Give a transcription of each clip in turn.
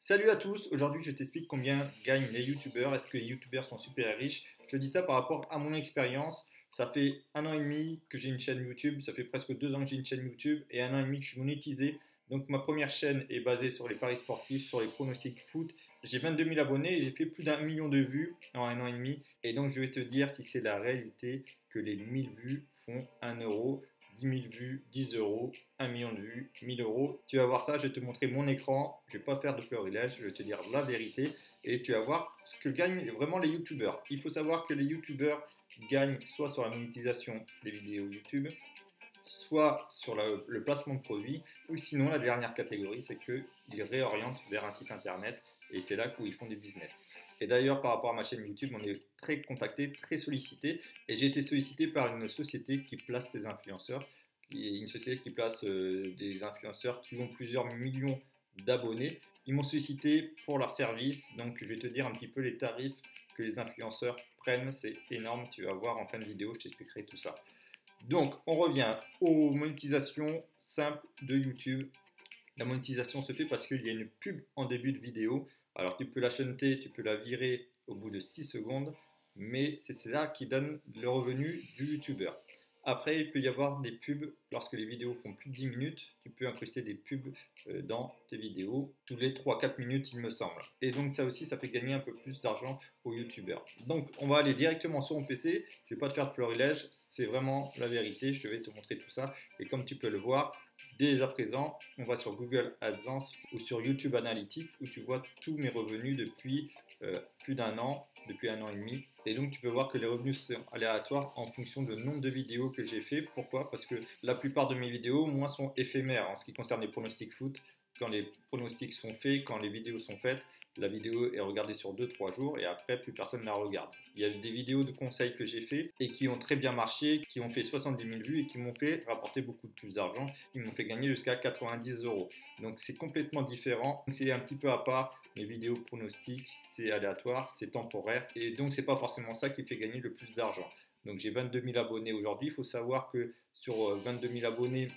Salut à tous, aujourd'hui je t'explique combien gagnent les youtubeurs, est-ce que les youtubeurs sont super riches. Je te dis ça par rapport à mon expérience, ça fait 1 an et demi que j'ai une chaîne YouTube, ça fait presque 2 ans que j'ai une chaîne YouTube et 1 an et demi que je suis monétisé. Donc ma première chaîne est basée sur les paris sportifs, sur les pronostics foot. J'ai 22 000 abonnés et j'ai fait plus d'1 million de vues en 1 an et demi. Et donc je vais te dire si c'est la réalité que les 1 000 vues font 1 euro. 10 000 vues, 10 euros, 1 million de vues, 1 000 euros. Tu vas voir ça, je vais te montrer mon écran, je ne vais pas faire de florilège, je vais te dire la vérité et tu vas voir ce que gagnent vraiment les youtubeurs. Il faut savoir que les youtubeurs gagnent soit sur la monétisation des vidéos YouTube, soit sur le placement de produits, ou sinon la dernière catégorie, c'est qu'ils réorientent vers un site internet et c'est là où ils font du business. Et d'ailleurs, par rapport à ma chaîne YouTube, on est très contacté, très sollicité, et j'ai été sollicité par une société qui place ses influenceurs, une société qui place des influenceurs qui ont plusieurs millions d'abonnés. Ils m'ont sollicité pour leur service, donc je vais te dire un petit peu les tarifs que les influenceurs prennent, c'est énorme, tu vas voir en fin de vidéo, je t'expliquerai tout ça. Donc, on revient aux monétisations simples de YouTube. La monétisation se fait parce qu'il y a une pub en début de vidéo. Alors, tu peux la shunter, tu peux la virer au bout de 6 secondes, mais c'est ça qui donne le revenu du YouTuber. Après, il peut y avoir des pubs lorsque les vidéos font plus de 10 minutes. Tu peux incruster des pubs dans tes vidéos tous les 3-4 minutes, il me semble. Et donc, ça aussi, ça fait gagner un peu plus d'argent aux youtubeurs. Donc, on va aller directement sur mon PC. Je ne vais pas te faire de florilège, c'est vraiment la vérité. Je vais te montrer tout ça. Et comme tu peux le voir, dès à présent, on va sur Google AdSense ou sur YouTube Analytics où tu vois tous mes revenus depuis plus d'1 an, depuis 1 an et demi. Et donc tu peux voir que les revenus sont aléatoires en fonction du nombre de vidéos que j'ai fait. Pourquoi? Parce que la plupart de mes vidéos, moi, sont éphémères en ce qui concerne les pronostics foot. Quand les pronostics sont faits, quand les vidéos sont faites, la vidéo est regardée sur 2-3 jours et après plus personne ne la regarde. Il y a des vidéos de conseils que j'ai fait et qui ont très bien marché, qui ont fait 70 000 vues et qui m'ont fait rapporter beaucoup plus d'argent. Ils m'ont fait gagner jusqu'à 90 euros. Donc c'est complètement différent. C'est un petit peu à part. Les vidéos pronostics, c'est aléatoire, c'est temporaire et donc c'est pas forcément ça qui fait gagner le plus d'argent. Donc j'ai 22 000 abonnés aujourd'hui. Il faut savoir que sur 22 000 abonnés,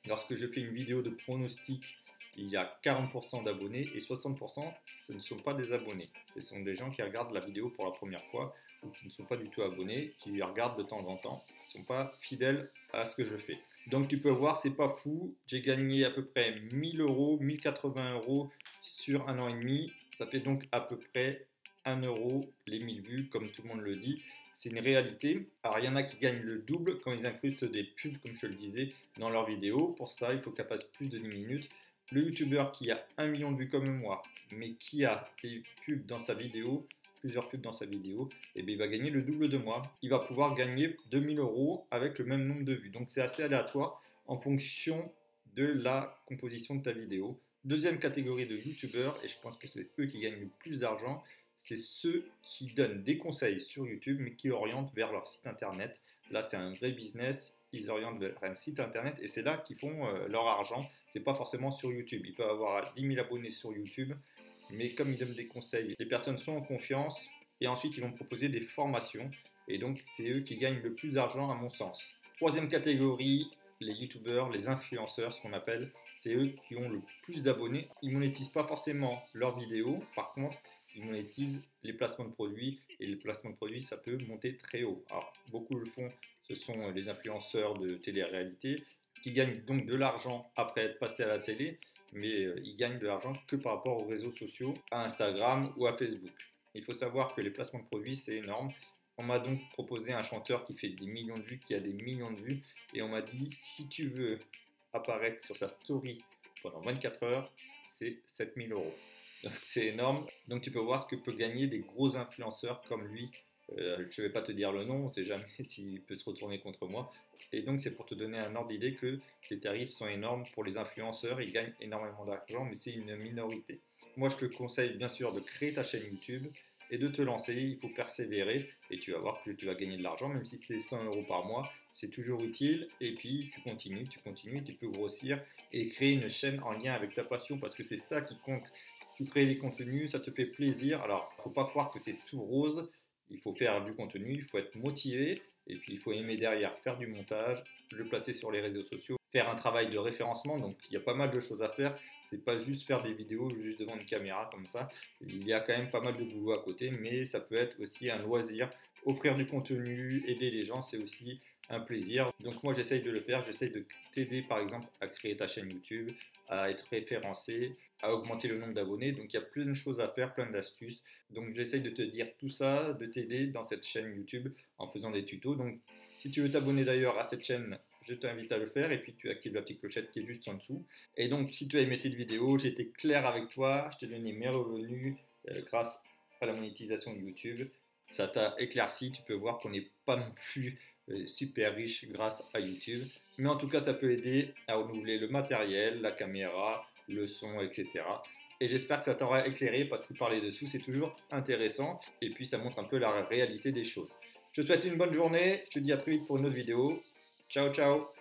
lorsque je fais une vidéo de pronostic, il y a 40% d'abonnés et 60% ce ne sont pas des abonnés. Ce sont des gens qui regardent la vidéo pour la première fois ou qui ne sont pas du tout abonnés, qui regardent de temps en temps, qui ne sont pas fidèles à ce que je fais. Donc tu peux voir, c'est pas fou. J'ai gagné à peu près 1000 euros, 1080 euros sur 1 an et demi. Ça fait donc à peu près 1 euro les 1000 vues, comme tout le monde le dit. C'est une réalité. Alors, il y en a qui gagnent le double quand ils incrustent des pubs, comme je te le disais, dans leurs vidéos. Pour ça, il faut qu'elle passe plus de 10 minutes. Le youtubeur qui a 1 million de vues comme moi, mais qui a des pubs dans sa vidéo, plusieurs pubs dans sa vidéo, et bien il va gagner le double de moi. Il va pouvoir gagner 2000 euros avec le même nombre de vues. Donc c'est assez aléatoire en fonction de la composition de ta vidéo. Deuxième catégorie de youtubeurs, et je pense que c'est eux qui gagnent le plus d'argent, c'est ceux qui donnent des conseils sur YouTube, mais qui orientent vers leur site internet. Là, c'est un vrai business. Ils orientent vers un site internet et c'est là qu'ils font leur argent. C'est pas forcément sur YouTube. Ils peuvent avoir 10 000 abonnés sur YouTube, mais comme ils donnent des conseils, les personnes sont en confiance et ensuite ils vont proposer des formations. Et donc, c'est eux qui gagnent le plus d'argent à mon sens. Troisième catégorie, les youtubeurs, les influenceurs, ce qu'on appelle, c'est eux qui ont le plus d'abonnés. Ils monétisent pas forcément leurs vidéos, par contre, ils monétisent les placements de produits et les placements de produits, ça peut monter très haut. Alors, beaucoup le font, ce sont les influenceurs de télé-réalité qui gagnent donc de l'argent après être passés à la télé, mais ils gagnent de l'argent que par rapport aux réseaux sociaux, à Instagram ou à Facebook. Il faut savoir que les placements de produits, c'est énorme. On m'a donc proposé un chanteur qui fait des millions de vues, qui a des millions de vues, et on m'a dit si tu veux apparaître sur sa story pendant 24 heures, c'est 7000 euros. Donc c'est énorme. Donc tu peux voir ce que peut gagner des gros influenceurs comme lui. Je ne vais pas te dire le nom, on ne sait jamais s'il peut se retourner contre moi. Et donc c'est pour te donner un ordre d'idée que les tarifs sont énormes pour les influenceurs, ils gagnent énormément d'argent, mais c'est une minorité. Moi je te conseille bien sûr de créer ta chaîne YouTube et de te lancer, il faut persévérer et tu vas voir que tu vas gagner de l'argent, même si c'est 100 euros par mois, c'est toujours utile et puis tu peux grossir et créer une chaîne en lien avec ta passion parce que c'est ça qui compte. Tu crées des contenus, ça te fait plaisir. Alors, il ne faut pas croire que c'est tout rose. Il faut faire du contenu, il faut être motivé et puis il faut aimer derrière faire du montage, le placer sur les réseaux sociaux faire un travail de référencement, donc il y a pas mal de choses à faire. C'est pas juste faire des vidéos juste devant une caméra comme ça. Il y a quand même pas mal de boulot à côté, mais ça peut être aussi un loisir. Offrir du contenu, aider les gens, c'est aussi un plaisir. Donc moi j'essaye de le faire, j'essaye de t'aider par exemple à créer ta chaîne YouTube, à être référencé, à augmenter le nombre d'abonnés. Donc il y a plein de choses à faire, plein d'astuces. Donc j'essaye de te dire tout ça, de t'aider dans cette chaîne YouTube en faisant des tutos. Donc si tu veux t'abonner d'ailleurs à cette chaîne, je t'invite à le faire et puis tu actives la petite clochette qui est juste en dessous. Et donc si tu as aimé cette vidéo, j'ai été clair avec toi, je t'ai donné mes revenus grâce à la monétisation de YouTube. Ça t'a éclairci, tu peux voir qu'on n'est pas non plus super riche grâce à YouTube. Mais en tout cas, ça peut aider à renouveler le matériel, la caméra, le son, etc. Et j'espère que ça t'aura éclairé parce que parler dessous, c'est toujours intéressant. Et puis, ça montre un peu la réalité des choses. Je te souhaite une bonne journée. Je te dis à très vite pour une autre vidéo. Ciao, ciao!